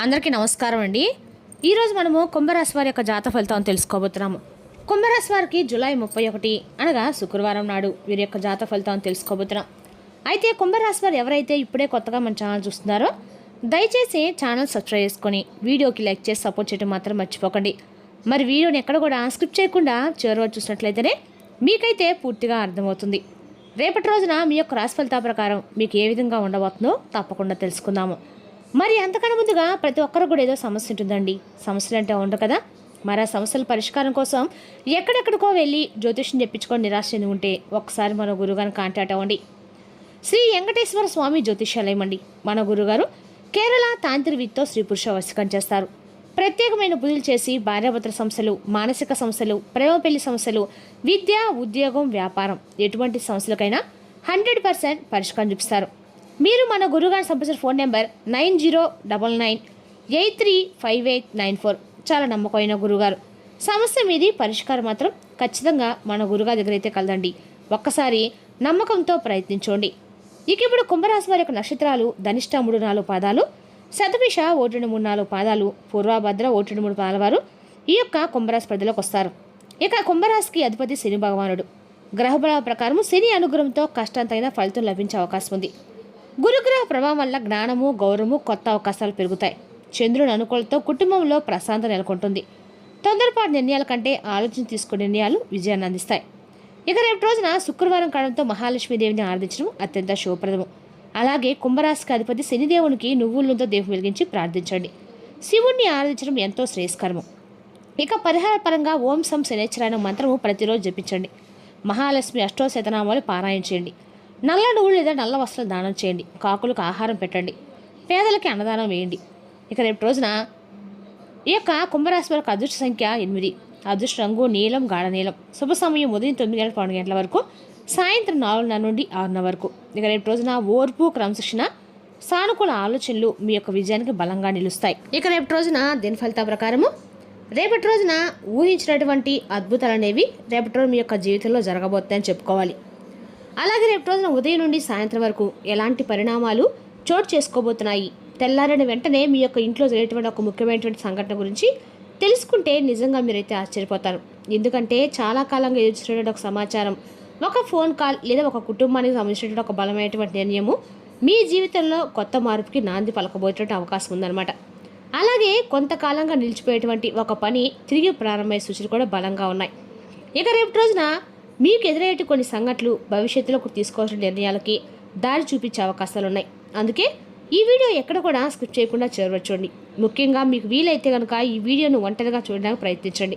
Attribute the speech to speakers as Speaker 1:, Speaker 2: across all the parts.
Speaker 1: అందరికీ నమస్కారం అండి. ఈరోజు మనము కుంభరాశి వారి యొక్క జాతక ఫలితాలను తెలుసుకోబోతున్నాము. కుంభరాశి వారికి జూలై 31 అనగా శుక్రవారం నాడు వీరి యొక్క జాతక ఫలితాలను తెలుసుకోబోతున్నాం. అయితే కుంభరాశి వారు ఎవరైతే ఇప్పుడే కొత్తగా మన ఛానల్ చూస్తున్నారో దయచేసి ఛానల్ సబ్స్క్రైబ్ చేసుకొని వీడియోకి లైక్ చేసి సపోర్ట్ చేయడం మాత్రం మర్చిపోకండి. మరి వీడియోని ఎక్కడ కూడా స్కిప్ చేయకుండా చివరి చూసినట్లయితేనే మీకైతే పూర్తిగా అర్థమవుతుంది. రేపటి రోజున మీ యొక్క రాశి ఫలితాల ప్రకారం మీకు ఏ విధంగా ఉండబోతుందో తప్పకుండా తెలుసుకుందాము. మరి అంతకన్నా ముందుగా ప్రతి ఒక్కరు కూడా ఏదో సమస్య ఉంటుందండి. సమస్యలు అంటే ఉండవు కదా. మరి ఆ సమస్యల పరిష్కారం కోసం ఎక్కడెక్కడికో వెళ్ళి జ్యోతిష్యం చెప్పించుకొని నిరాశ చెంది ఉంటే ఒక్కసారి మన గురుగారిని కాంటాక్ట్ అవ్వండి. శ్రీ వెంకటేశ్వర స్వామి జ్యోతిష్యాలయం అండి. మన గురుగారు కేరళ తాంత్రికతో స్త్రీ పురుష వశీకరణ చేస్తారు. ప్రత్యేకమైన పూజలు చేసి భార్యాభర్తల సమస్యలు, మానసిక సమస్యలు, ప్రేమ పెళ్లి సమస్యలు, విద్య, ఉద్యోగం, వ్యాపారం ఎటువంటి సమస్యలకైనా 100% పరిష్కారం చూపిస్తారు. మీరు మన గురుగారిని సంప్రదించిన ఫోన్ నెంబర్ 9099835894. చాలా నమ్మకమైన గురుగారు. సమస్య మీది పరిష్కారం మాత్రం ఖచ్చితంగా మన గురుగారి దగ్గర అయితే కలదండి. ఒక్కసారి నమ్మకంతో ప్రయత్నించండి. ఇక ఇప్పుడు కుంభరాశి వారి యొక్క నక్షత్రాలు ధనిష్ట 3-4 పాదాలు, శతభిష 1-3-4 పాదాలు, పూర్వభద్ర 1-3 పాదాల వారు ఈ యొక్క కుంభరాశి పరిధిలోకి వస్తారు. ఇక కుంభరాశికి అధిపతి శని భగవానుడు. గ్రహబల ప్రకారం శని అనుగ్రహంతో కష్టంతైన ఫలితం లభించే అవకాశం ఉంది. గురుగ్రహ ప్రభావం వల్ల జ్ఞానము, గౌరవము, కొత్త అవకాశాలు పెరుగుతాయి. చంద్రుని అనుకూలతో కుటుంబంలో ప్రశాంతత నెలకొంటుంది. తొందరపాటు నిర్ణయాల కంటే ఆలోచన తీసుకునే నిర్ణయాలు విజయాన్ని అందిస్తాయి. ఇక రేపు రోజున శుక్రవారం కావడంతో మహాలక్ష్మీదేవిని ఆరాధించడం అత్యంత శుభప్రదము. అలాగే కుంభరాశికి అధిపతి శనిదేవునికి నువ్వులతో దీపం వెలిగించి ప్రార్థించండి. శివుణ్ణి ఆరాధించడం ఎంతో శ్రేయస్కరము. ఇక పరిహార పరంగా ఓం సం శనేశ్వరాయన మంత్రము ప్రతిరోజు జపించండి. మహాలక్ష్మి అష్టోశతనామాలు పారాయణ చేయండి. నల్ల నువ్వులు లేదా నల్ల వస్త్రాలు దానం చేయండి. కాకులకు ఆహారం పెట్టండి. పేదలకి అన్నదానం వేయండి. ఇక రేపు రోజున ఈ యొక్క కుంభరాశి వారికి అదృష్ట సంఖ్య 8. అదృష్ట రంగు నీలం, గాఢ నీలం. శుభ సమయం ఉదయం 9 గంటల వరకు, సాయంత్రం 4:30 నుండి 6:00 వరకు. ఇక రేపు రోజున ఓర్పు, క్రమశిక్షణ, సానుకూల ఆలోచనలు మీ యొక్క విజయానికి బలంగా నిలుస్తాయి. ఇక రేపు రోజున దీని ఫలితాల ప్రకారము రేపటి రోజున ఊహించినటువంటి అద్భుతాలు అనేవి రేపటి రోజు మీ యొక్క జీవితంలో జరగబోతాయని చెప్పుకోవాలి. అలాగే రేపు రోజున ఉదయం నుండి సాయంత్రం వరకు ఎలాంటి పరిణామాలు చోటు చేసుకోబోతున్నాయి, తెల్లారిన వెంటనే మీ యొక్క ఇంట్లో జరిగేటువంటి ఒక ముఖ్యమైనటువంటి సంఘటన గురించి తెలుసుకుంటే నిజంగా మీరైతే ఆశ్చర్యపోతారు. ఎందుకంటే చాలా కాలంగా ఎదుర్కొన్నటువంటి ఒక సమాచారం, ఒక ఫోన్ కాల్ లేదా ఒక కుటుంబానికి సంబంధించినటువంటి ఒక బలమైనటువంటి నిర్ణయము మీ జీవితంలో కొత్త మార్పుకి నాంది పలకబోయేటువంటి అవకాశం ఉందన్నమాట. అలాగే కొంతకాలంగా నిలిచిపోయేటువంటి ఒక పని తిరిగి ప్రారంభమయ్యే సూచనలు కూడా బలంగా ఉన్నాయి. ఇక రేపు రోజున మీకు ఎదురయ్యే కొన్ని సంఘటనలు భవిష్యత్తులో తీసుకోవాల్సిన నిర్ణయాలకి దారి చూపించే అవకాశాలు ఉన్నాయి. అందుకే ఈ వీడియో ఎక్కడ కూడా స్కిప్ చేయకుండా చేరవచ్చండి. ముఖ్యంగా మీకు వీలైతే కనుక ఈ వీడియోను ఒంటరిగా చూడడానికి ప్రయత్నించండి.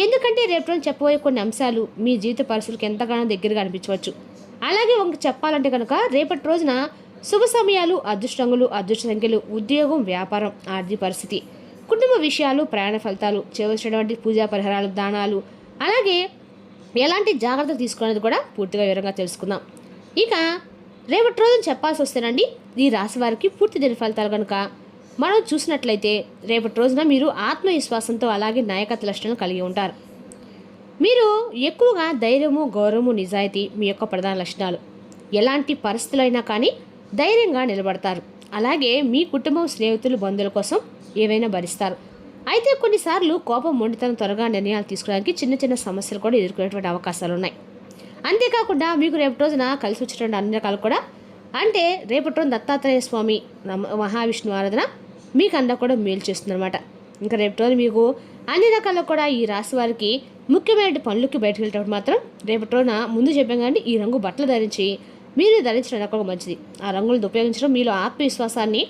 Speaker 1: ఎందుకంటే రేపు రోజు చెప్పబోయే కొన్ని అంశాలు మీ జీవిత పరిస్థితులకు ఎంతగానో దగ్గరగా అనిపించవచ్చు. అలాగే చెప్పాలంటే కనుక రేపటి రోజున శుభ సమయాలు, అదృష్టంగులు, అదృష్ట సంఖ్యలు, ఉద్యోగం, వ్యాపారం, ఆర్థిక పరిస్థితి, కుటుంబ విషయాలు, ప్రయాణ ఫలితాలు, చేయవలసినటువంటి పూజా పరిహారాలు, దానాలు, అలాగే ఎలాంటి జాగ్రత్తలు తీసుకోవడానికి కూడా పూర్తిగా వివరంగా తెలుసుకుందాం. ఇక రేపటి రోజున చెప్పాల్సి వస్తేనండి, ఈ రాశి వారికి పూర్తి దిన ఫలితాలు కనుక మనం చూసినట్లయితే రైపటి రోజున మీరు ఆత్మవిశ్వాసంతో అలాగే నాయకత్వ లక్షణాలు కలిగి ఉంటారు. మీరు ఎక్కువగా ధైర్యము, గౌరవము, నిజాయితీ మీ యొక్క ప్రధాన లక్షణాలు. ఎలాంటి పరిస్థితులైనా కానీ ధైర్యంగా నిలబడతారు. అలాగే మీ కుటుంబం, స్నేహితులు, బంధువుల కోసం ఏవైనా భరిస్తారు. అయితే కొన్నిసార్లు కోపం, మొండితనం, త్వరగా నిర్ణయాలు తీసుకోవడానికి చిన్న చిన్న సమస్యలు కూడా ఎదుర్కొనేటువంటి అవకాశాలు ఉన్నాయి. అంతేకాకుండా మీకు రేపటి రోజున కలిసి వచ్చేటువంటి అన్ని రకాలు కూడా, అంటే రేపటి రోజున దత్తాత్రేయ స్వామి, మహావిష్ణు ఆరాధన మీకు అంతా కూడా మేలు చేస్తుందన్నమాట. ఇంకా రేపటి రోజు మీకు అన్ని రకాల్లో కూడా ఈ రాశి వారికి ముఖ్యమైన పనులకి బయటకు వెళ్ళేటప్పుడు మాత్రం రేపటి రోజున ముందు చెప్పాం కానీ ఈ రంగు బట్టలు ధరించి మీరు ధరించడం కూడా మంచిది. ఆ రంగులను ఉపయోగించడం మీలో ఆత్మవిశ్వాసాన్ని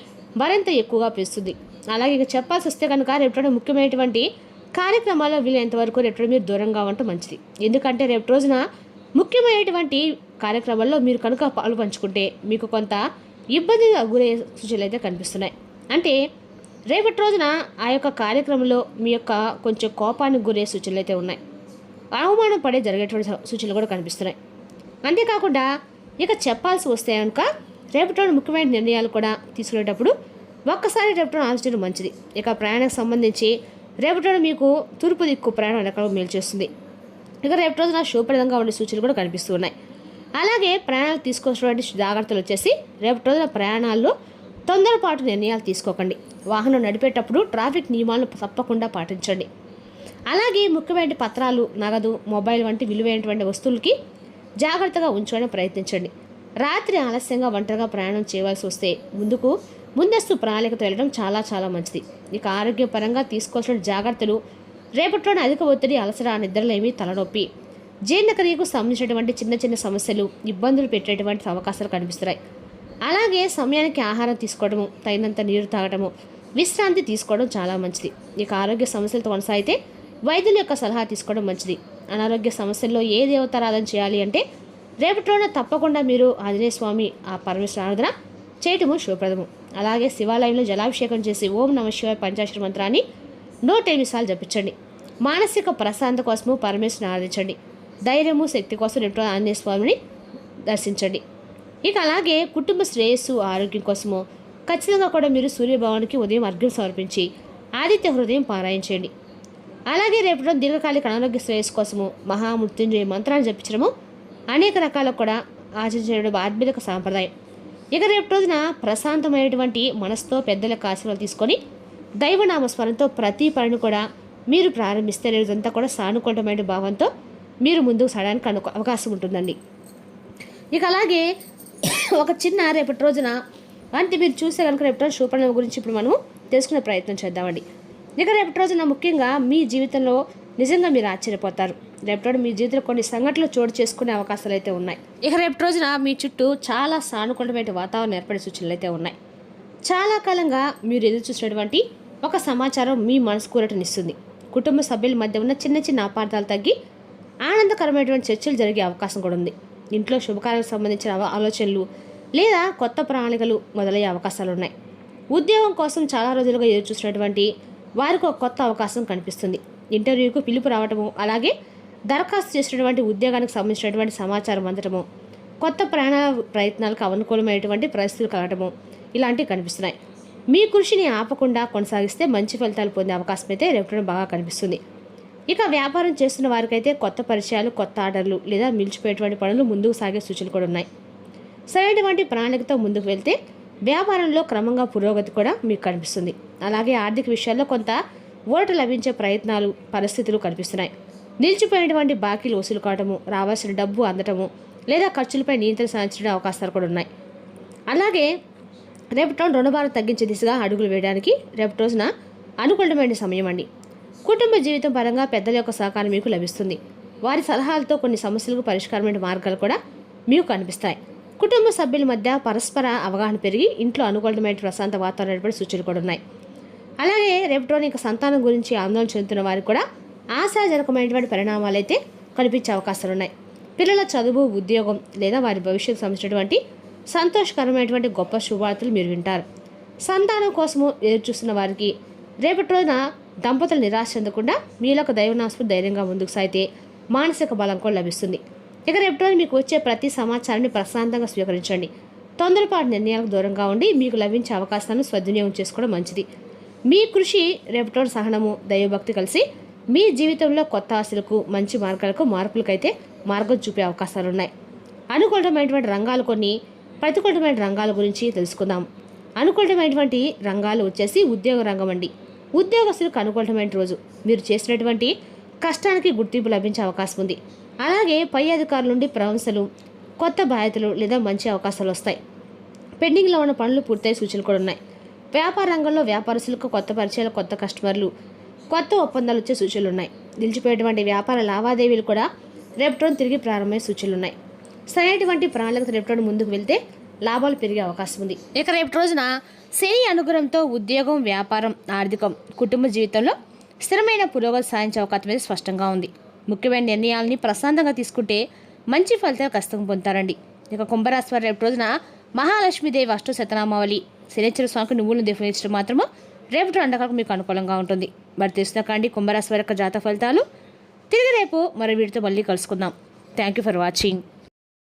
Speaker 1: మరింత ఎక్కువగా పెంచుతుంది. అలాగే ఇక చెప్పాల్సి వస్తే కనుక రేపటి ముఖ్యమైనటువంటి కార్యక్రమాల్లో వీలైనంతవరకు రేపటి మీరు దూరంగా ఉండటం మంచిది. ఎందుకంటే రేపటి రోజున ముఖ్యమైనటువంటి కార్యక్రమాల్లో మీరు కనుక పాలు పంచుకుంటే మీకు కొంత ఇబ్బందిగా గురయ్యే సూచనలు అయితే కనిపిస్తున్నాయి. అంటే రేపటి రోజున ఆ యొక్క కార్యక్రమంలో మీ యొక్క కొంచెం కోపానికి గురయ్యే సూచనలు అయితే ఉన్నాయి. అవమానం పడే జరిగేటువంటి సూచనలు కూడా కనిపిస్తున్నాయి. అంతేకాకుండా ఇక చెప్పాల్సి వస్తే కనుక రేపటి రోజు ముఖ్యమైన నిర్ణయాలు కూడా తీసుకునేటప్పుడు ఒక్కసారి రేపటి రోజు ఆలోచించడం మంచిది. ఇక ప్రయాణానికి సంబంధించి రేపటి రోజు మీకు తూర్పు దిక్కు ప్రయాణం ఎక్కడ మేలు చేస్తుంది. ఇక రేపటి రోజున శుభప్రదంగా ఉండే సూచనలు కూడా కనిపిస్తూ ఉన్నాయి. అలాగే ప్రయాణాలు తీసుకోవాల్సినటువంటి జాగ్రత్తలు వచ్చేసి రేపటి రోజున ప్రయాణాల్లో తొందరపాటు నిర్ణయాలు తీసుకోకండి. వాహనం నడిపేటప్పుడు ట్రాఫిక్ నియమాలను తప్పకుండా పాటించండి. అలాగే ముఖ్యమైన పత్రాలు, నగదు, మొబైల్ వంటి విలువైనటువంటి వస్తువులకి జాగ్రత్తగా ఉంచుకోవడానికి ప్రయత్నించండి. రాత్రి ఆలస్యంగా ఒంటరిగా ప్రయాణం చేయవలసి వస్తే ముందస్తు ప్రణాళికతో వెళ్ళడం చాలా మంచిది. ఇక ఆరోగ్యపరంగా తీసుకోవాల్సిన జాగ్రత్తలు: రేపట్లోనే అధిక ఒత్తిడి, అలసట, నిద్రలేమి, తలనొప్పి, జీర్ణక్రియకు సంబంధించినటువంటి చిన్న సమస్యలు ఇబ్బందులు పెట్టేటువంటి అవకాశాలు కనిపిస్తున్నాయి. అలాగే సమయానికి ఆహారం తీసుకోవడము, తగినంత నీరు తాగడము, విశ్రాంతి తీసుకోవడం చాలా మంచిది. ఇక ఆరోగ్య సమస్యలతో కొనసాగితే వైద్యుల యొక్క సలహా తీసుకోవడం మంచిది. అనారోగ్య సమస్యల్లో ఏ దేవతారాధన చేయాలి అంటే రేపట్లోనే తప్పకుండా మీరు ఆంజనేయ స్వామి ఆ పరమేశ్వర ఆరాధన చేయటము శుభప్రదము. అలాగే శివాలయంలో జలాభిషేకం చేసి ఓం నమః శివాయ పంచాక్షరి మంత్రాన్ని 108 సార్లు జపించండి. మానసిక ప్రశాంతత కోసము పరమేశ్వరుని ఆరాధించండి. ధైర్యము, శక్తి కోసం రేపటి ఆంజనేయ స్వామిని దర్శించండి. ఇక అలాగే కుటుంబ శ్రేయస్సు, ఆరోగ్యం కోసము ఖచ్చితంగా కూడా మీరు సూర్యభగవానికి ఉదయం అర్ఘ్యం సమర్పించి ఆదిత్య హృదయం పారాయణ చేయండి. అలాగే రేపటి దీర్ఘకాలిక అనారోగ్య శ్రేయస్సు కోసము మహామృత్యుంజయ మంత్రాన్ని జపించడము అనేక రకాలకు కూడా ఆచరించడం ఆధ్యాత్మిక సాంప్రదాయం. ఇక రేపటి రోజున ప్రశాంతమైనటువంటి మనసుతో పెద్దలకు ఆశీర్వాదాలు తీసుకొని దైవనామస్మరణతో ప్రతి పనిని కూడా మీరు ప్రారంభిస్తే రోజంతా కూడా సానుకూలమైన భావంతో మీరు ముందుకు సాగడానికి అవకాశం ఉంటుందండి. ఇక అలాగే ఒక చిన్న రేపటి రోజున అంటే మీరు చూసే కనుక రేపటి రోజు శుభప్రణామం గురించి ఇప్పుడు మనం తెలుసుకునే ప్రయత్నం చేద్దామండి. ఇక రేపటి రోజున ముఖ్యంగా మీ జీవితంలో నిజంగా మీరు ఆశ్చర్యపోతారు. రేపటి రోజు మీ జీవితంలో కొన్ని సంఘటనలు చోటు చేసుకునే అవకాశాలు అయితే ఉన్నాయి. ఇక రేపటి రోజున మీ చుట్టూ చాలా సానుకూలమైన వాతావరణం ఏర్పడే సూచనలు అయితే ఉన్నాయి. చాలా కాలంగా మీరు ఎదురు చూసినటువంటి ఒక సమాచారం మీ మనసు కూరటనిస్తుంది. కుటుంబ సభ్యుల మధ్య ఉన్న చిన్న అపార్థాలు తగ్గి ఆనందకరమైనటువంటి చర్చలు జరిగే అవకాశం కూడా ఉంది. ఇంట్లో శుభకార్యాలకు సంబంధించిన ఆలోచనలు లేదా కొత్త ప్రణాళికలు మొదలయ్యే అవకాశాలు ఉన్నాయి. ఉద్యోగం కోసం చాలా రోజులుగా ఎదురు చూసినటువంటి వారికి ఒక కొత్త అవకాశం కనిపిస్తుంది. ఇంటర్వ్యూకు పిలుపు రావటము, అలాగే దరఖాస్తు చేసినటువంటి ఉద్యోగానికి సంబంధించినటువంటి సమాచారం అందటము, కొత్త ప్రయత్నాలకు అనుకూలమైనటువంటి పరిస్థితులు కలగటము ఇలాంటివి కనిపిస్తున్నాయి. మీ కృషిని ఆపకుండా కొనసాగిస్తే మంచి ఫలితాలు పొందే అవకాశం అయితే రేపటి బాగా కనిపిస్తుంది. ఇక వ్యాపారం చేస్తున్న వారికైతే కొత్త పరిచయాలు, కొత్త ఆర్డర్లు లేదా నిలిచిపోయేటువంటి పనులు ముందుకు సాగే సూచనలు కూడా ఉన్నాయి. సరైనటువంటి ప్రణాళికతో ముందుకు వెళ్తే వ్యాపారంలో క్రమంగా పురోగతి కూడా మీకు కనిపిస్తుంది. అలాగే ఆర్థిక విషయాల్లో కొంత ఊరట లభించే పరిస్థితులు కనిపిస్తున్నాయి. నిలిచిపోయినటువంటి బాకీలు వసూలు కావటము, రావాల్సిన డబ్బు అందటము లేదా ఖర్చులపై నియంత్రణ సాధించడం అవకాశాలు కూడా ఉన్నాయి. అలాగే రేపటి రుణభారం తగ్గించే దిశగా అడుగులు వేయడానికి రేపటి రోజున అనుకూలమైన సమయం అండి. కుటుంబ జీవితం పరంగా పెద్దల యొక్క సహకారం మీకు లభిస్తుంది. వారి సలహాలతో కొన్ని సమస్యలకు పరిష్కారమైన మార్గాలు కూడా మీకు కనిపిస్తాయి. కుటుంబ సభ్యుల మధ్య పరస్పర అవగాహన పెరిగి ఇంట్లో అనుకూలమైన ప్రశాంత వాతావరణం ఏర్పడే సూచనలు కూడా ఉన్నాయి. అలాగే రేపటి రోజున సంతానం గురించి ఆందోళన చెందుతున్న వారికి కూడా ఆశాజనకమైనటువంటి పరిణామాలు అయితే కనిపించే అవకాశాలు ఉన్నాయి. పిల్లల చదువు, ఉద్యోగం లేదా వారి భవిష్యత్తు సంబంధించినటువంటి సంతోషకరమైనటువంటి గొప్ప శుభవార్తలు మీరు వింటారు. సంతానం కోసము ఎదురు చూస్తున్న వారికి రేపటి రోజున దంపతులు నిరాశ చెందకుండా మీలో ఒక దైవనామస్మరణ ధైర్యంగా ముందుకు సాగితే మానసిక బలం కూడా లభిస్తుంది. ఇక రేపటి రోజు మీకు వచ్చే ప్రతి సమాచారాన్ని ప్రశాంతంగా స్వీకరించండి. తొందరపాటు నిర్ణయాలకు దూరంగా ఉండి మీకు లభించే అవకాశాలను సద్వినియోగం చేసుకోవడం మంచిది. మీ కృషి, రేపటి రోజు సహనము, దైవభక్తి కలిసి మీ జీవితంలో కొత్త ఆశలకు, మంచి మార్పులకైతే మార్గం చూపే అవకాశాలు ఉన్నాయి. అనుకూలమైనటువంటి రంగాలు కొన్ని, ప్రతికూలమైన రంగాల గురించి తెలుసుకుందాం. అనుకూలమైనటువంటి రంగాలు వచ్చేసి ఉద్యోగ రంగం అండి. ఉద్యోగస్తులకు అనుకూలమైన రోజు. మీరు చేసినటువంటి కష్టానికి గుర్తింపు లభించే అవకాశం ఉంది. అలాగే పై అధికారుల నుండి ప్రశంసలు, కొత్త బాధ్యతలు లేదా మంచి అవకాశాలు వస్తాయి. పెండింగ్లో ఉన్న పనులు పూర్తయ్యే సూచనలు కూడా ఉన్నాయి. వ్యాపార రంగంలో వ్యాపారస్తులకు కొత్త పరిచయాలు, కొత్త కస్టమర్లు, కొత్త ఒప్పందాలు వచ్చే సూచనలు ఉన్నాయి. నిలిచిపోయేటువంటి వ్యాపార లావాదేవీలు కూడా రేపటి తిరిగి ప్రారంభమయ్యే సూచనలు ఉన్నాయి. సరైనటువంటి ప్రణాళికతో రేపటి ముందుకు వెళ్తే లాభాలు పెరిగే అవకాశం ఉంది. ఇక రేపటి రోజున శని అనుగ్రహంతో ఉద్యోగం, వ్యాపారం, ఆర్థికం, కుటుంబ జీవితంలో స్థిరమైన పురోగతి సాధించే అవకాశం మీద స్పష్టంగా ఉంది. ముఖ్యమైన నిర్ణయాలని ప్రశాంతంగా తీసుకుంటే మంచి ఫలితాలు ఖచ్చితంగా పొందుతారండి. ఇక కుంభరాశి వారు రేపటి రోజున మహాలక్ష్మీదేవి అష్టశతనామావళి, శనిశ్చర స్వామికి నువ్వులను దీపించడం మాత్రము రేపటి అండకాలకు మీకు అనుకూలంగా ఉంటుంది. మరి తెలుసుకున్న కండి కుంభరాశి వారి యొక్క జాతక ఫలితాలు. తిరిగి రేపు మరో వీడితో మళ్ళీ కలుసుకుందాం. Thank you for watching.